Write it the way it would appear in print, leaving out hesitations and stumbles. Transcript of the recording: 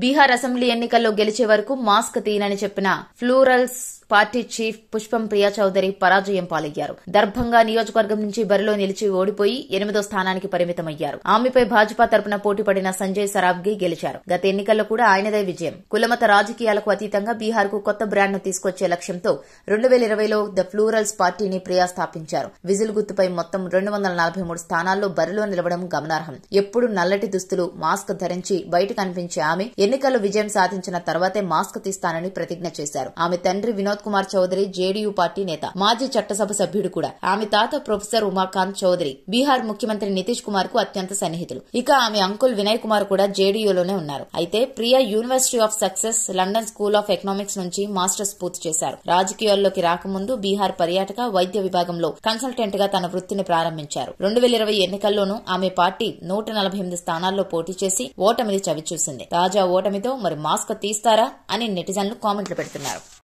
Bihar assembly ఎన్నికల్లో గెలిచే వరకు మాస్క్ తీయనని చెప్పిన ఫ్లూరల్స్ పార్టీ చీఫ్ పుష్పం ప్రియా చౌదరి పరాజయం పాలయ్యారు. దర్భంగా నియోజకవర్గం నుంచి బరిలో నిలిచి ఓడిపోయి 8వ స్థానానికి పరిమితమయ్యారు. ఆమెపై భాజపా తరపున పోటీపడిన సంజయ్ సరాబ్గి గెలిచారు. గత ఎన్నికల్లో కూడా ఆయనదే విజయం. కులమత రాజకీయాలకు అతీతంగా బీహార్ కు కొత్త బ్రాండ్ ను తీసుకొచ్చే లక్ష్యంతో 2020లో ద ఫ్లూరల్స్ పార్టీని ప్రియా స్థాపించారు. విజిల్ గుర్తుపై మొత్తం 243 స్థానాల్లో బరిలో నిలవడం గమనార్హం. ఎప్పుడు నల్లటి దుస్తులు, మాస్క్ ధరించి బయట కనిపించే ఆమె ఎన్నికల్లో విజయం సాధించిన తర్వాతే మాస్క్ తీస్తానని ప్రతిజ్ఞ చేశారు. ఆమె తండ్రి వినోద్ కుమార్ చౌదరి జేడీయూ పార్టీ నేత, మాజీ చట్టసభ సభ్యుడు కూడా. ఆమె తాత ప్రొఫెసర్ ఉమాకాంత్ చౌదరి బీహార్ ముఖ్యమంత్రి నితీష్ కుమార్ కు అత్యంత సన్నిహితులు. ఇక ఆమె అంకుల్ వినయ్ కుమార్ కూడా జేడీయూలోనే ఉన్నారు. అయితే Priya university of success, London school of economics నుంచి మాస్టర్స్ పూర్తి చేశారు. రాజకీయాల్లోకి రాకముందు బీహార్ పర్యాటక వైద్య విభాగంలో కన్సల్టెంట్ గా తన వృత్తిని ప్రారంభించారు. 2020 ఎన్నికల్లోనూ ఆమె పార్టీ 148 స్థానాల్లో పోటీ చేసి ఓటమిని చవిచూసింది. తాజా ఓటమితో మరి మాస్క్ తీస్తారా అని నెటిజన్లు కామెంట్లు పెడుతున్నారు.